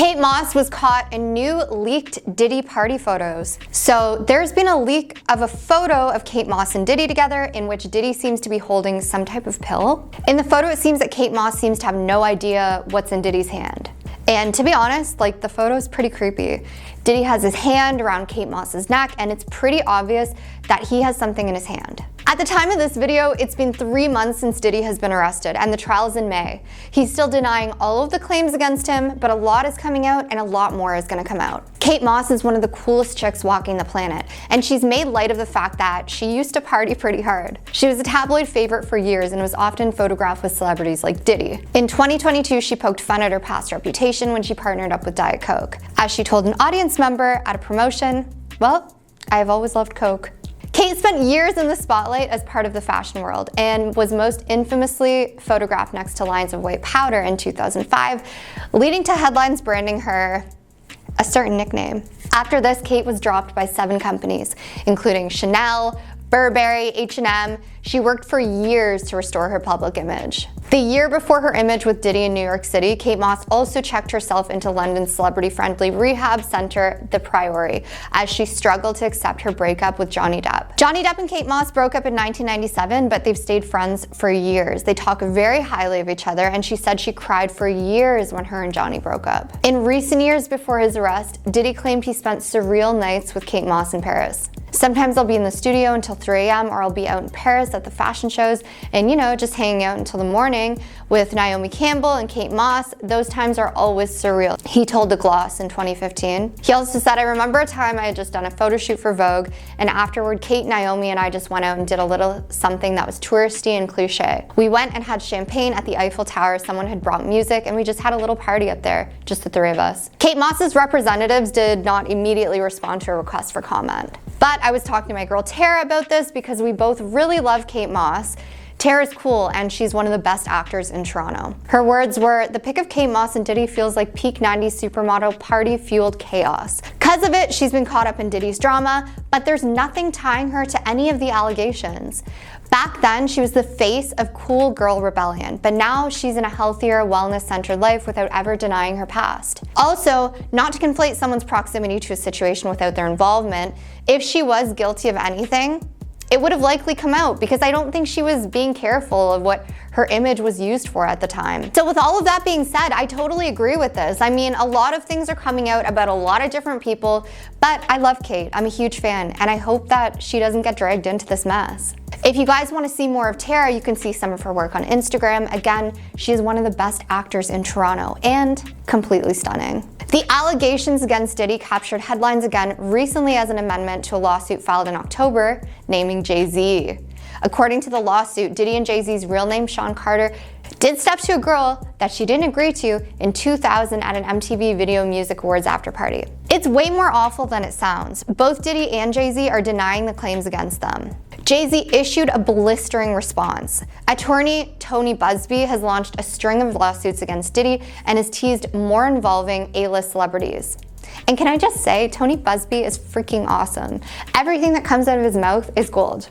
Kate Moss was caught in new leaked Diddy party photos. So there's been a leak of a photo of Kate Moss and Diddy together in which Diddy seems to be holding some type of pill. In the photo, it seems that Kate Moss seems to have no idea what's in Diddy's hand. And to be honest, like, the photo's pretty creepy. Diddy has his hand around Kate Moss's neck, and it's pretty obvious that he has something in his hand. At the time of this video, it's been 3 months since Diddy has been arrested, and the trial's in May. He's still denying all of the claims against him, but a lot is coming out and a lot more is gonna come out. Kate Moss is one of the coolest chicks walking the planet, and she's made light of the fact that she used to party pretty hard. She was a tabloid favorite for years and was often photographed with celebrities like Diddy. In 2022, she poked fun at her past reputation when she partnered up with Diet Coke. As she told an audience member at a promotion, "Well, I have always loved Coke." Kate spent years in the spotlight as part of the fashion world and was most infamously photographed next to lines of white powder in 2005, leading to headlines branding her a certain nickname. After this, Kate was dropped by 7 companies, including Chanel, Burberry, H&M. She worked for years to restore her public image. The year before her image with Diddy in New York City, Kate Moss also checked herself into London's celebrity-friendly rehab center, The Priory, as she struggled to accept her breakup with Johnny Depp. Johnny Depp and Kate Moss broke up in 1997, but they've stayed friends for years. They talk very highly of each other, and she said she cried for years when her and Johnny broke up. In recent years before his arrest, Diddy claimed he spent surreal nights with Kate Moss in Paris. "Sometimes I'll be in the studio until 3 a.m. or I'll be out in Paris at the fashion shows and, you know, just hanging out until the morning with Naomi Campbell and Kate Moss. Those times are always surreal," he told The Gloss in 2015. He also said, "I remember a time I had just done a photo shoot for Vogue, and afterward Kate, Naomi, and I just went out and did a little something that was touristy and cliche. We went and had champagne at the Eiffel Tower, someone had brought music, and we just had a little party up there, just the 3 of us." Kate Moss's representatives did not immediately respond to a request for comment. But I was talking to my girl Tara about this because we both really love Kate Moss. Tara's cool, and she's one of the best actors in Toronto. Her words were, "The pic of Kate Moss and Diddy feels like peak 90s supermodel party-fueled chaos. Because of it, she's been caught up in Diddy's drama, but there's nothing tying her to any of the allegations. Back then, she was the face of cool girl rebellion, but now she's in a healthier, wellness-centered life without ever denying her past." Also, not to conflate someone's proximity to a situation without their involvement, if she was guilty of anything, it would have likely come out because I don't think she was being careful of what her image was used for at the time. So with all of that being said, I totally agree with this. I mean, a lot of things are coming out about a lot of different people, but I love Kate. I'm a huge fan, and I hope that she doesn't get dragged into this mess. If you guys want to see more of Tara, you can see some of her work on Instagram. Again, she is one of the best actors in Toronto and completely stunning. The allegations against Diddy captured headlines again recently as an amendment to a lawsuit filed in October naming Jay-Z. According to the lawsuit, Diddy and Jay-Z's real name, Sean Carter, did step to a girl that she didn't agree to in 2000 at an MTV Video Music Awards after party. It's way more awful than it sounds. Both Diddy and Jay-Z are denying the claims against them. Jay-Z issued a blistering response. Attorney Tony Busby has launched a string of lawsuits against Diddy and has teased more involving A-list celebrities. And can I just say, Tony Busby is freaking awesome. Everything that comes out of his mouth is gold.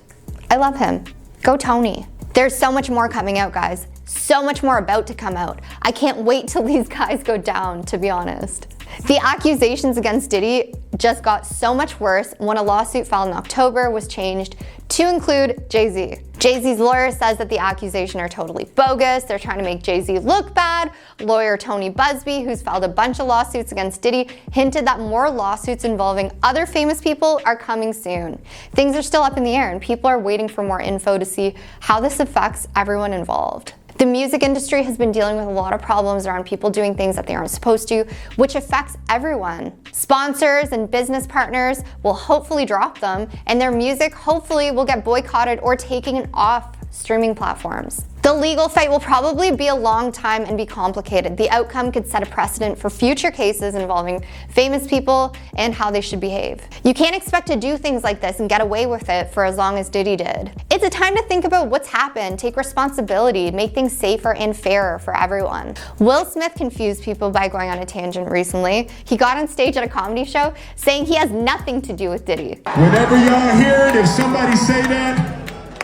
I love him. Go Tony. There's so much more coming out, guys. So much more about to come out. I can't wait till these guys go down, to be honest. The accusations against Diddy just got so much worse when a lawsuit filed in October was changed to include Jay-Z. Jay-Z's lawyer says that the accusations are totally bogus. They're trying to make Jay-Z look bad. Lawyer Tony Busby, who's filed a bunch of lawsuits against Diddy, hinted that more lawsuits involving other famous people are coming soon. Things are still up in the air, and people are waiting for more info to see how this affects everyone involved. The music industry has been dealing with a lot of problems around people doing things that they aren't supposed to, which affects everyone. Sponsors and business partners will hopefully drop them, and their music hopefully will get boycotted or taken off streaming platforms. The legal fight will probably be a long time and be complicated. The outcome could set a precedent for future cases involving famous people and how they should behave. You can't expect to do things like this and get away with it for as long as Diddy did. It's a time to think about what's happened, take responsibility, make things safer and fairer for everyone. Will Smith confused people by going on a tangent recently. He got on stage at a comedy show saying he has nothing to do with Diddy. Whenever y'all hear it, if somebody say that,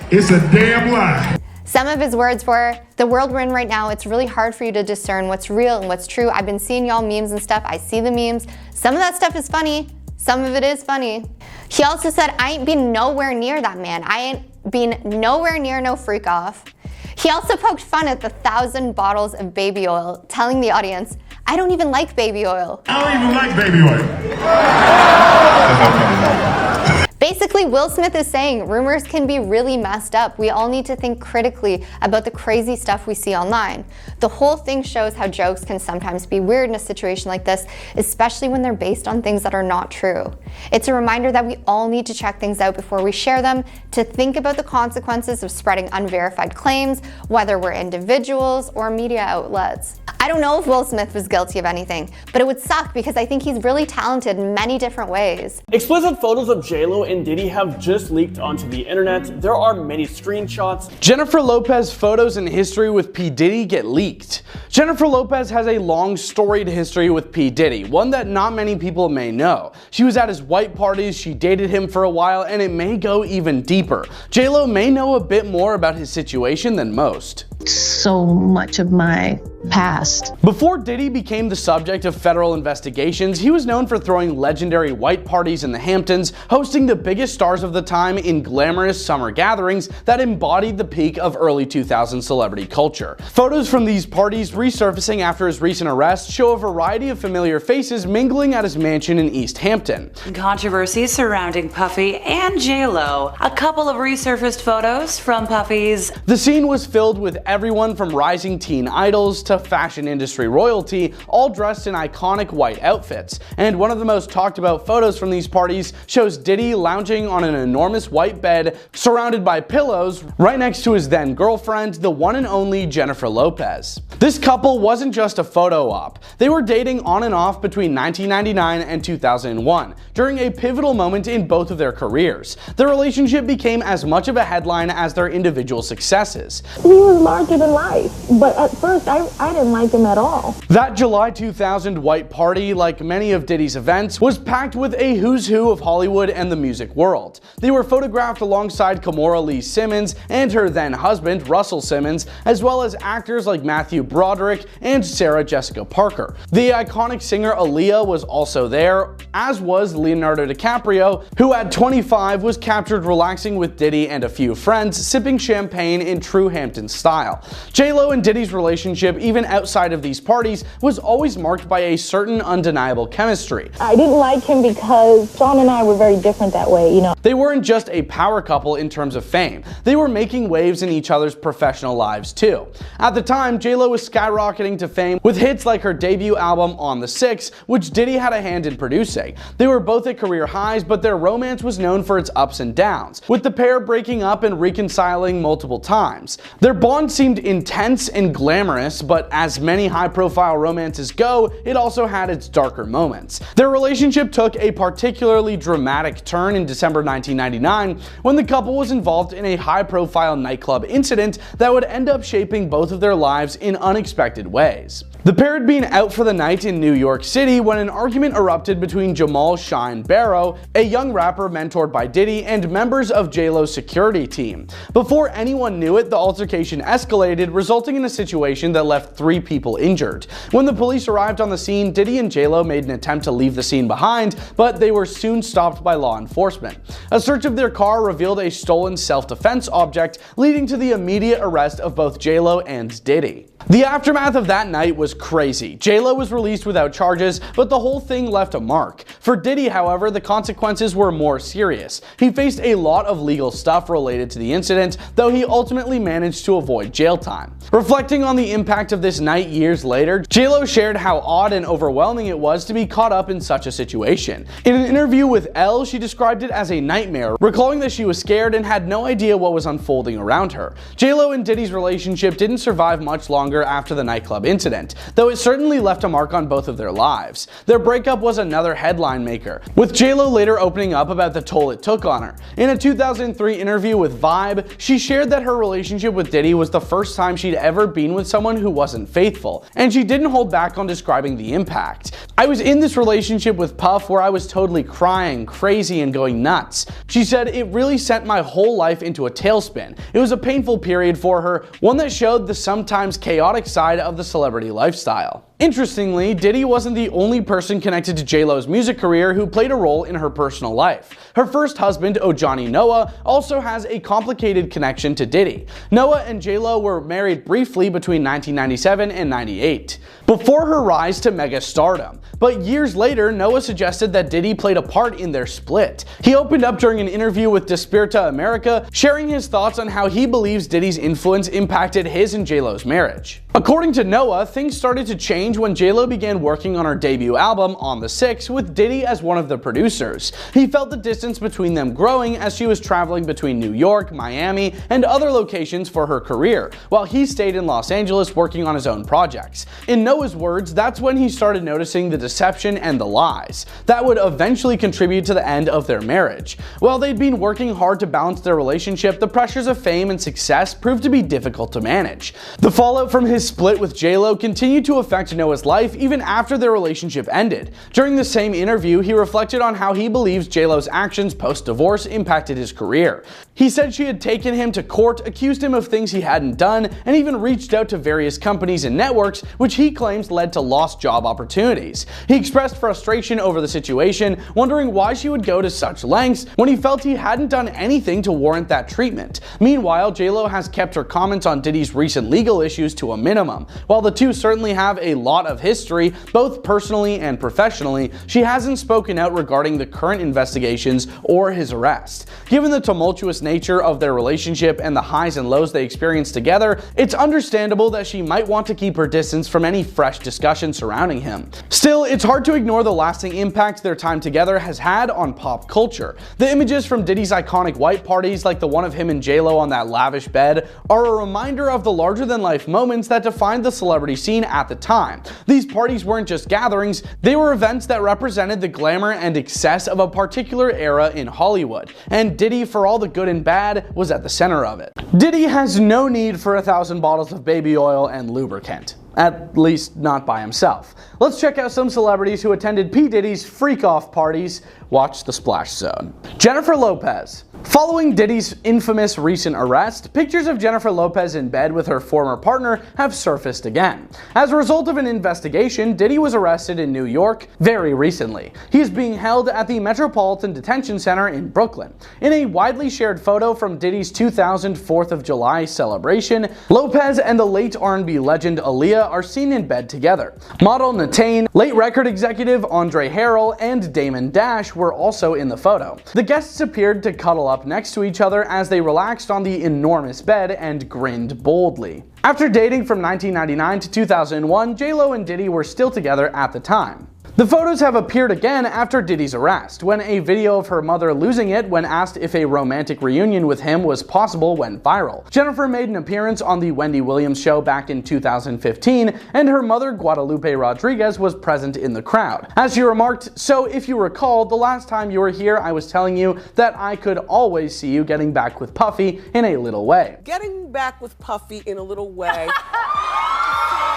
it's a damn lie. Some of his words were, "The world we're in right now, it's really hard for you to discern what's real and what's true. I've been seeing y'all memes and stuff. I see the memes. Some of that stuff is funny. Some of it is funny." He also said, "I ain't been nowhere near that man. I ain't been nowhere near no freak off." He also poked fun at the 1,000 bottles of baby oil, telling the audience, "I don't even like baby oil." I don't even like baby oil. Basically, Will Smith is saying rumors can be really messed up. We all need to think critically about the crazy stuff we see online. The whole thing shows how jokes can sometimes be weird in a situation like this, especially when they're based on things that are not true. It's a reminder that we all need to check things out before we share them, to think about the consequences of spreading unverified claims, whether we're individuals or media outlets. I don't know if Will Smith was guilty of anything, but it would suck because I think he's really talented in many different ways. Explicit photos of J-Lo and Diddy have just leaked onto the internet. There are many screenshots. Jennifer Lopez photos and history with P. Diddy get leaked. Jennifer Lopez has a long storied history with P. Diddy, one that not many people may know. She was at his white parties, she dated him for a while, and it may go even deeper. J-Lo may know a bit more about his situation than most. So much of my past. Before Diddy became the subject of federal investigations, he was known for throwing legendary white parties in the Hamptons, hosting the biggest stars of the time in glamorous summer gatherings that embodied the peak of early 2000s celebrity culture. Photos from these parties resurfacing after his recent arrest show a variety of familiar faces mingling at his mansion in East Hampton. Controversy surrounding Puffy and J-Lo. A couple of resurfaced photos from Puffy's. The scene was filled with everyone from rising teen idols to fashion industry royalty, all dressed in iconic white outfits. And one of the most talked about photos from these parties shows Diddy lounging on an enormous white bed surrounded by pillows right next to his then girlfriend, the one and only Jennifer Lopez. This couple wasn't just a photo op. They were dating on and off between 1999 and 2001, during a pivotal moment in both of their careers. Their relationship became as much of a headline as their individual successes. He was larger than life, but at first I didn't like him at all. That July 2000 white party, like many of Diddy's events, was packed with a who's who of Hollywood and the music world. They were photographed alongside Kimora Lee Simmons and her then husband, Russell Simmons, as well as actors like Matthew Broderick and Sarah Jessica Parker. The iconic singer Aaliyah was also there, as was Leonardo DiCaprio, who at 25 was captured relaxing with Diddy and a few friends, sipping champagne in true Hampton style. J-Lo and Diddy's relationship, even outside of these parties, was always marked by a certain undeniable chemistry. I didn't like him because Sean and I were very different that way, you know. They weren't just a power couple in terms of fame. They were making waves in each other's professional lives too. At the time, J-Lo was skyrocketing to fame with hits like her debut album On the Six, which Diddy had a hand in producing. They were both at career highs, but their romance was known for its ups and downs, with the pair breaking up and reconciling multiple times. Their bond seemed intense and glamorous, but as many high-profile romances go, it also had its darker moments. Their relationship took a particularly dramatic turn in December 1999 when the couple was involved in a high-profile nightclub incident that would end up shaping both of their lives in unexpected ways. The pair had been out for the night in New York City when an argument erupted between Jamal Shine Barrow, a young rapper mentored by Diddy, and members of J-Lo's security team. Before anyone knew it, the altercation escalated, resulting in a situation that left 3 people injured. When the police arrived on the scene, Diddy and J-Lo made an attempt to leave the scene behind, but they were soon stopped by law enforcement. A search of their car revealed a stolen self-defense object, leading to the immediate arrest of both J-Lo and Diddy. The aftermath of that night was crazy. J-Lo was released without charges, but the whole thing left a mark. For Diddy, however, the consequences were more serious. He faced a lot of legal stuff related to the incident, though he ultimately managed to avoid jail time. Reflecting on the impact of this night years later, J-Lo shared how odd and overwhelming it was to be caught up in such a situation. In an interview with Elle, she described it as a nightmare, recalling that she was scared and had no idea what was unfolding around her. J-Lo and Diddy's relationship didn't survive much longer after the nightclub incident, though it certainly left a mark on both of their lives. Their breakup was another headline headline maker, with JLo later opening up about the toll it took on her. In a 2003 interview with Vibe, she shared that her relationship with Diddy was the first time she'd ever been with someone who wasn't faithful, and she didn't hold back on describing the impact. "I was in this relationship with Puff where I was totally crying, crazy, and going nuts." She said, "It really sent my whole life into a tailspin. It was a painful period for her, one that showed the sometimes chaotic side of the celebrity lifestyle." Interestingly, Diddy wasn't the only person connected to JLo's music career who played a role in her personal life. Her first husband, Ojani Noah, also has a complicated connection to Diddy. Noah and JLo were married briefly between 1997 and 98, before her rise to mega stardom. But years later, Noah suggested that Diddy played a part in their split. He opened up during an interview with Despierta America, sharing his thoughts on how he believes Diddy's influence impacted his and JLo's marriage. According to Noah, things started to change when JLo began working on her debut album, On the 6, with Diddy as one of the producers. He felt the distance between them growing as she was traveling between New York, Miami, and other locations for her career, while he stayed in Los Angeles working on his own projects. In Noah's words, that's when he started noticing the deception and the lies that would eventually contribute to the end of their marriage. While they'd been working hard to balance their relationship, the pressures of fame and success proved to be difficult to manage. The fallout from his split with JLo continued to affect Noah's life even after their relationship ended. During the same interview, he reflected on how he believes JLo's actions post-divorce impacted his career. He said she had taken him to court, accused him of things he hadn't done, and even reached out to various companies and networks, which he claims led to lost job opportunities. He expressed frustration over the situation, wondering why she would go to such lengths when he felt he hadn't done anything to warrant that treatment. Meanwhile, JLo has kept her comments on Diddy's recent legal issues to a minimum. While the two certainly have a lot of history, both personally and professionally, she hasn't spoken out regarding the current investigations or his arrest. Given the tumultuous nature of their relationship and the highs and lows they experienced together, it's understandable that she might want to keep her distance from any fresh discussion surrounding him. Still, it's hard to ignore the lasting impact their time together has had on pop culture. The images from Diddy's iconic white parties, like the one of him and JLo on that lavish bed, are a reminder of the larger-than-life moments that defined the celebrity scene at the time. These parties weren't just gatherings, they were events that represented the glamour and excess of a particular era in Hollywood, and Diddy, for all the good and bad, was at the center of it. Diddy has no need for 1,000 bottles of baby oil and lubricant. At least not by himself. Let's check out some celebrities who attended P. Diddy's freak-off parties. Watch the Splash Zone. Jennifer Lopez. Following Diddy's infamous recent arrest, pictures of Jennifer Lopez in bed with her former partner have surfaced again. As a result of an investigation, Diddy was arrested in New York very recently. He is being held at the Metropolitan Detention Center in Brooklyn. In a widely shared photo from Diddy's 2000 4th of July celebration, Lopez and the late R&B legend Aaliyah are seen in bed together. Model Natane, late record executive Andre Harrell, and Damon Dash were also in the photo. The guests appeared to cuddle up next to each other as they relaxed on the enormous bed and grinned boldly. After dating from 1999 to 2001, JLo and Diddy were still together at the time. The photos have appeared again after Diddy's arrest, when a video of her mother losing it when asked if a romantic reunion with him was possible went viral. Jennifer made an appearance on The Wendy Williams Show back in 2015, and her mother, Guadalupe Rodriguez, was present in the crowd. As she remarked, "So if you recall, the last time you were here I was telling you that I could always see you getting back with Puffy in a little way." Getting back with Puffy in a little way.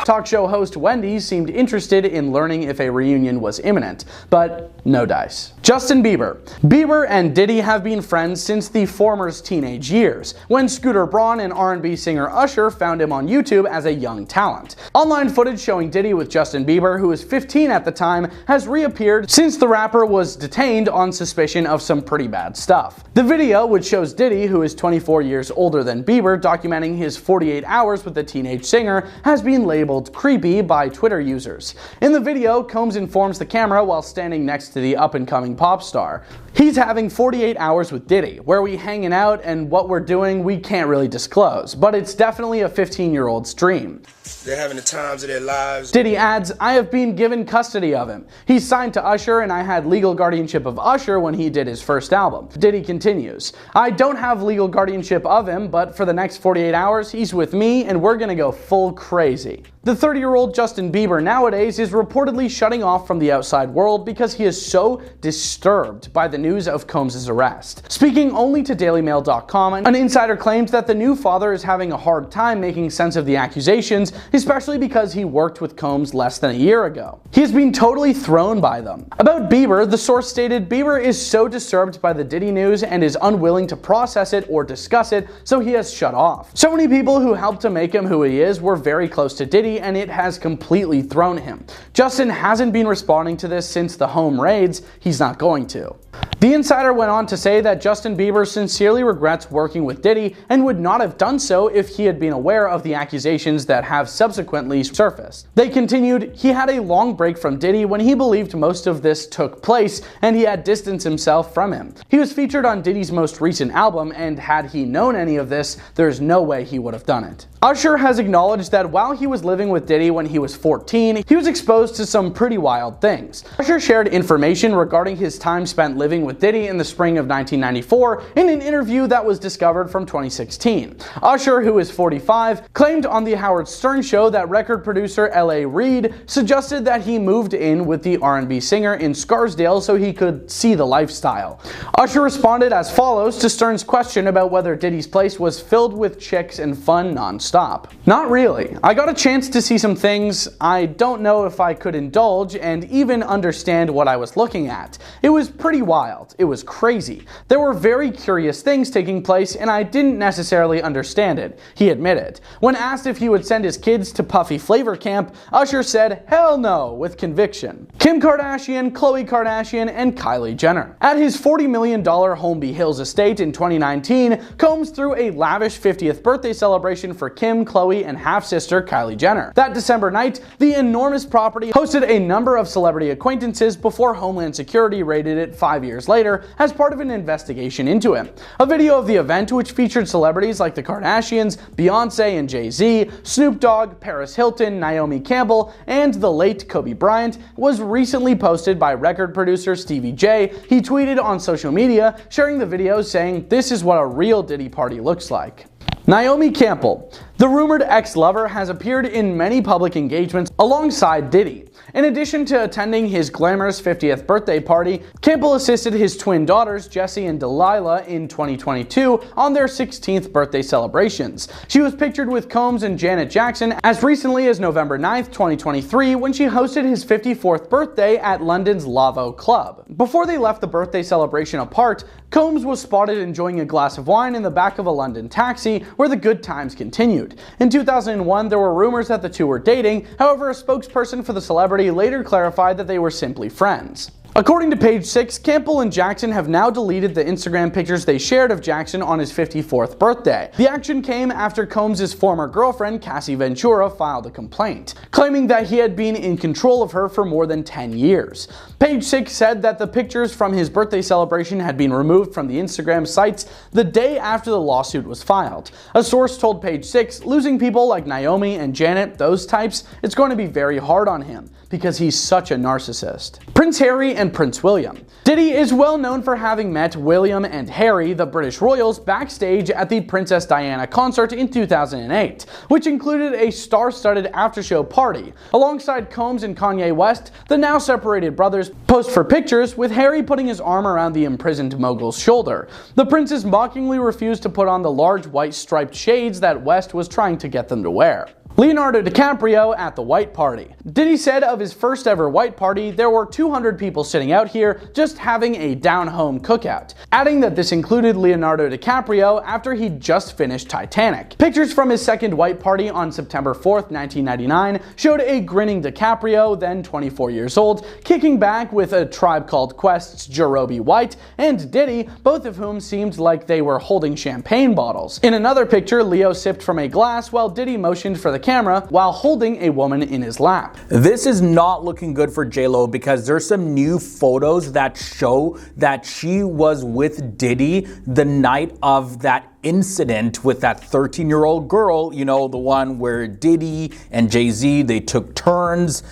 Talk show host Wendy seemed interested in learning if a reunion was imminent, but no dice. Justin Bieber. Bieber and Diddy have been friends since the former's teenage years, when Scooter Braun and R&B singer Usher found him on YouTube as a young talent. Online footage showing Diddy with Justin Bieber, who was 15 at the time, has reappeared since the rapper was detained on suspicion of some pretty bad stuff. The video, which shows Diddy, who is 24 years older than Bieber, documenting his 48 hours with the teenage singer, has been labeled creepy by Twitter users. In the video, Combs informs the camera while standing next to the up-and-coming pop star. He's having 48 hours with Diddy. Where we hanging out and what we're doing we can't really disclose, but it's definitely a 15-year-old's dream. They're having the times of their lives. Diddy adds, I have been given custody of him. He's signed to Usher and I had legal guardianship of Usher when he did his first album. Diddy continues, I don't have legal guardianship of him, but for the next 48 hours he's with me and we're gonna go full crazy. The 30-year-old Justin Bieber nowadays is reportedly shutting off from the outside world because he is so disturbed by the news of Combs' arrest. Speaking only to DailyMail.com, an insider claimed that the new father is having a hard time making sense of the accusations, especially because he worked with Combs less than a year ago. He has been totally thrown by them. About Bieber, the source stated, Bieber is so disturbed by the Diddy news and is unwilling to process it or discuss it, so he has shut off. So many people who helped to make him who he is were very close to Diddy, and it has completely thrown him. Justin hasn't been responding to this since the home raids. He's not going to. The insider went on to say that Justin Bieber sincerely regrets working with Diddy and would not have done so if he had been aware of the accusations that have subsequently surfaced. They continued, he had a long break from Diddy when he believed most of this took place and he had distanced himself from him. He was featured on Diddy's most recent album, and had he known any of this, there's no way he would have done it. Usher has acknowledged that while he was living with Diddy when he was 14, he was exposed to some pretty wild things. Usher shared information regarding his time spent living with Diddy in the spring of 1994 in an interview that was discovered from 2016. Usher, who is 45, claimed on the Howard Stern show that record producer L.A. Reid suggested that he moved in with the R&B singer in Scarsdale so he could see the lifestyle. Usher responded as follows to Stern's question about whether Diddy's place was filled with chicks and fun non-stop. Not really. I got a chance to see some things I don't know if I could indulge and even understand what I was looking at. It was pretty wild. It was crazy. There were very curious things taking place and I didn't necessarily understand it, he admitted. When asked if he would send his kids to Puffy Flavor Camp, Usher said, hell no, with conviction. Kim Kardashian, Khloe Kardashian, and Kylie Jenner. At his $40 million Holmby Hills estate in 2019, Combs threw a lavish 50th birthday celebration for Kim, Khloe, and half-sister Kylie Jenner. That December night, the enormous property hosted a number of celebrity acquaintances before Homeland Security raided it 5 years later as part of an investigation into him. A video of the event, which featured celebrities like the Kardashians, Beyonce and Jay-Z, Snoop Dogg, Paris Hilton, Naomi Campbell, and the late Kobe Bryant, was recently posted by record producer Stevie J. He tweeted on social media, sharing the video saying, "This is what a real Diddy party looks like." Naomi Campbell. The rumored ex-lover has appeared in many public engagements alongside Diddy. In addition to attending his glamorous 50th birthday party, Campbell assisted his twin daughters, Jessie and Delilah, in 2022 on their 16th birthday celebrations. She was pictured with Combs and Janet Jackson as recently as November 9th, 2023, when she hosted his 54th birthday at London's Lavo Club. Before they left the birthday celebration apart, Combs was spotted enjoying a glass of wine in the back of a London taxi, where the good times continued. In 2001, there were rumors that the two were dating. However, a spokesperson for the celebrity later clarified that they were simply friends. According to Page 6, Campbell and Jackson have now deleted the Instagram pictures they shared of Jackson on his 54th birthday. The action came after Combs' former girlfriend, Cassie Ventura, filed a complaint, claiming that he had been in control of her for more than 10 years. Page 6 said that the pictures from his birthday celebration had been removed from the Instagram sites the day after the lawsuit was filed. A source told Page 6, losing people like Naomi and Janet, those types, it's going to be very hard on him, because he's such a narcissist. Prince Harry and Prince William. Diddy is well known for having met William and Harry, the British royals, backstage at the Princess Diana concert in 2008, which included a star-studded after-show party. Alongside Combs and Kanye West, the now separated brothers posed for pictures, with Harry putting his arm around the imprisoned mogul's shoulder. The princes mockingly refused to put on the large white striped shades that West was trying to get them to wear. Leonardo DiCaprio at the white party. Diddy said of his first ever white party, there were 200 people sitting out here just having a down-home cookout, adding that this included Leonardo DiCaprio after he'd just finished Titanic. Pictures from his second white party on September 4th, 1999 showed a grinning DiCaprio, then 24 years old, kicking back with A Tribe Called Quest's Jarobi White and Diddy, both of whom seemed like they were holding champagne bottles. In another picture, Leo sipped from a glass while Diddy motioned for the camera while holding a woman in his lap. This is not looking good for J-Lo because there's some new photos that show that she was with Diddy the night of that incident with that 13-year-old girl, you know, the one where Diddy and Jay-Z, they took turns.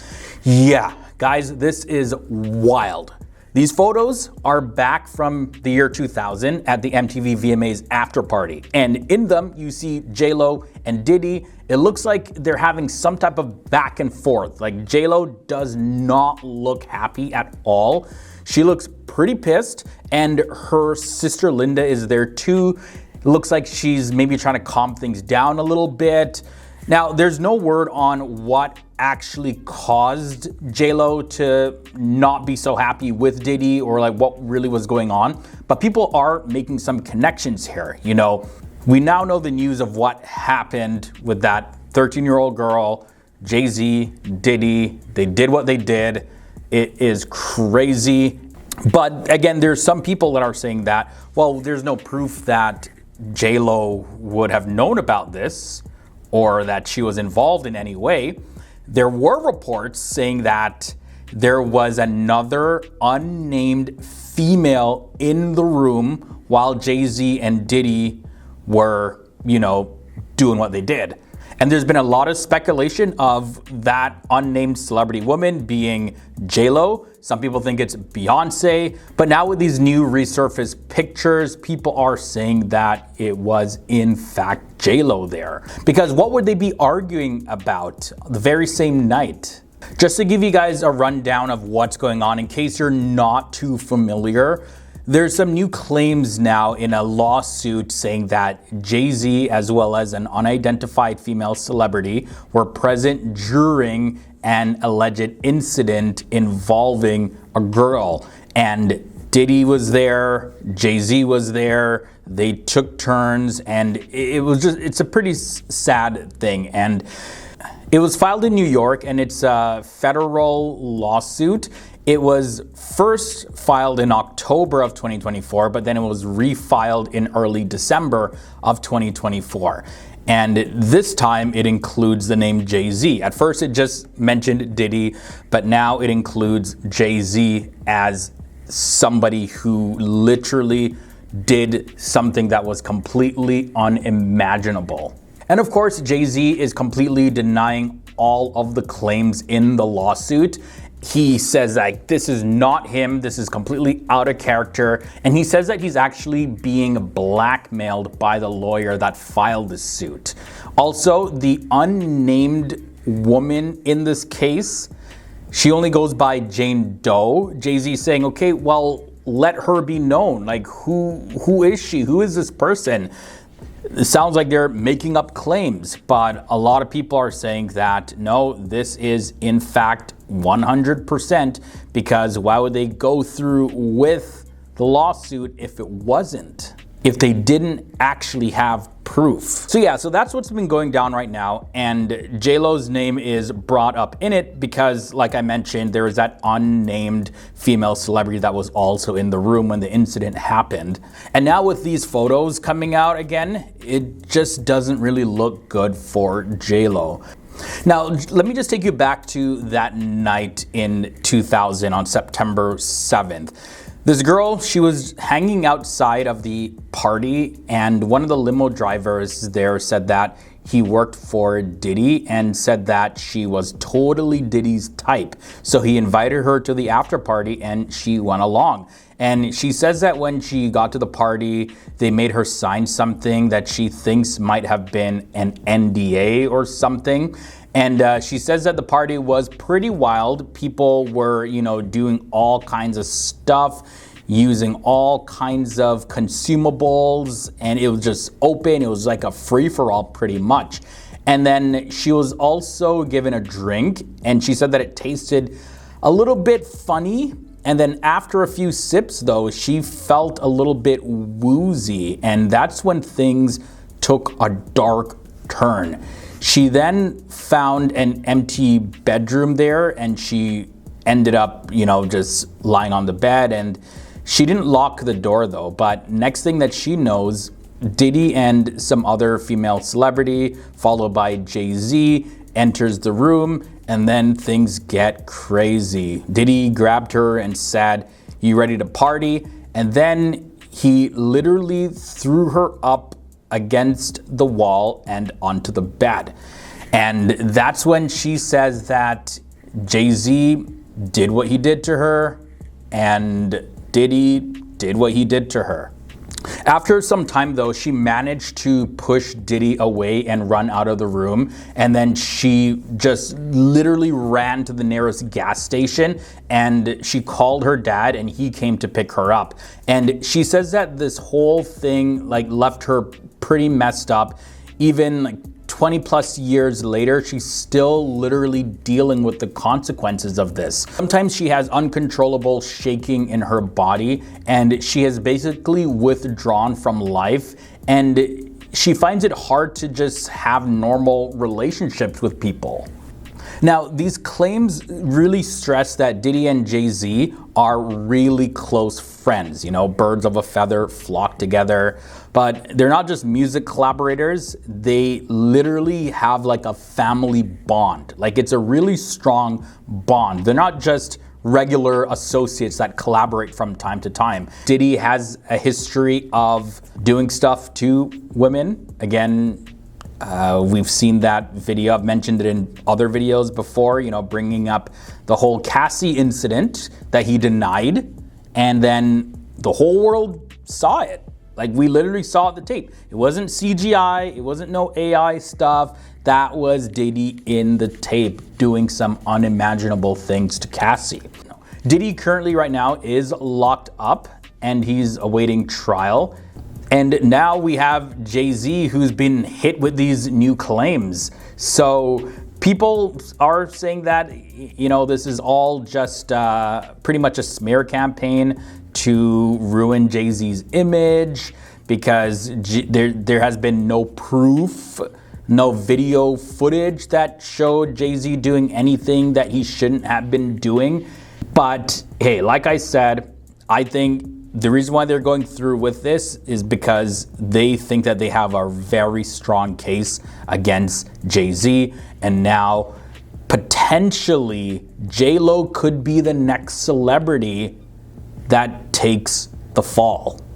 Yeah, guys, this is wild. These photos are back from the year 2000 at the MTV VMAs after party. And in them, you see J-Lo and Diddy. It looks like they're having some type of back and forth. Like J-Lo does not look happy at all. She looks pretty pissed, and her sister Linda is there too. It looks like she's maybe trying to calm things down a little bit. Now, there's no word on what actually caused J-Lo to not be so happy with Diddy or like what really was going on, but people are making some connections here. You know, we now know the news of what happened with that 13-year-old girl, Jay-Z, Diddy. They did what they did. It is crazy. But again, there's some people that are saying that, well, there's no proof that J-Lo would have known about this or that she was involved in any way. There were reports saying that there was another unnamed female in the room while Jay-Z and Diddy were, you know, doing what they did. And there's been a lot of speculation of that unnamed celebrity woman being J-Lo. Some people think it's Beyonce. But now with these new resurfaced pictures, people are saying that it was in fact J-Lo there. Because what would they be arguing about the very same night? Just to give you guys a rundown of what's going on in case you're not too familiar, there's some new claims now in a lawsuit saying that Jay-Z as well as an unidentified female celebrity were present during an alleged incident involving a girl. And Diddy was there, Jay-Z was there, they took turns, and it's a pretty sad thing. And it was filed in New York, and it's a federal lawsuit. It was first filed in October of 2024, but then it was refiled in early December of 2024. And this time it includes the name Jay-Z. At first it just mentioned Diddy, but now it includes Jay-Z as somebody who literally did something that was completely unimaginable. And of course, Jay-Z is completely denying all of the claims in the lawsuit. He says like, this is not him, this is completely out of character. And he says that he's actually being blackmailed by the lawyer that filed the suit. Also, the unnamed woman in this case, she only goes by Jane Doe. Jay-Z saying, okay, well, let her be known. Like, who is she? Who is this person? It sounds like they're making up claims, but a lot of people are saying that no, this is in fact 100%, because why would they go through with the lawsuit if it wasn't? If they didn't actually have proof. So yeah, so that's what's been going down right now, and J-Lo's name is brought up in it because, like I mentioned, there was that unnamed female celebrity that was also in the room when the incident happened. And now with these photos coming out again, it just doesn't really look good for J-Lo. Now, let me just take you back to that night in 2000 on September 7th. This girl, she was hanging outside of the party, and one of the limo drivers there said that he worked for Diddy and said that she was totally Diddy's type. So he invited her to the after party and she went along. And she says that when she got to the party, they made her sign something that she thinks might have been an NDA or something. And she says that the party was pretty wild. People were, doing all kinds of stuff, using all kinds of consumables, and it was just open. It was like a free-for-all pretty much. And then she was also given a drink, and she said that it tasted a little bit funny. And then after a few sips, though, she felt a little bit woozy, and that's when things took a dark turn. She then found an empty bedroom there, and she ended up, just lying on the bed, and she didn't lock the door though. But next thing that she knows, Diddy and some other female celebrity, followed by Jay-Z, enters the room, and then things get crazy. Diddy grabbed her and said, "You ready to party?" And then he literally threw her up against the wall and onto the bed. And that's when she says that Jay-Z did what he did to her and Diddy did what he did to her. After some time though, she managed to push Diddy away and run out of the room, and then she just literally ran to the nearest gas station and she called her dad and he came to pick her up. And she says that this whole thing left her pretty messed up. Even 20 plus years later, she's still literally dealing with the consequences of this. Sometimes she has uncontrollable shaking in her body and she has basically withdrawn from life, and she finds it hard to just have normal relationships with people. Now, these claims really stress that Diddy and Jay-Z are really close friends. You know, birds of a feather flock together. But they're not just music collaborators. They literally have like a family bond. Like, it's a really strong bond. They're not just regular associates that collaborate from time to time. Diddy has a history of doing stuff to women. Again, we've seen that video. I've mentioned it in other videos before, you know, bringing up the whole Cassie incident that he denied, and then the whole world saw it. Like, we literally saw the tape. It wasn't CGI, it wasn't no AI stuff. That was Diddy in the tape doing some unimaginable things to Cassie. Diddy currently right now is locked up and he's awaiting trial. And now we have Jay-Z, who's been hit with these new claims. So people are saying that, you know, this is all just pretty much a smear campaign to ruin Jay-Z's image, because there has been no proof, no video footage that showed Jay-Z doing anything that he shouldn't have been doing. But hey, like I said, I think the reason why they're going through with this is because they think that they have a very strong case against Jay-Z, and now potentially J-Lo could be the next celebrity that takes the fall.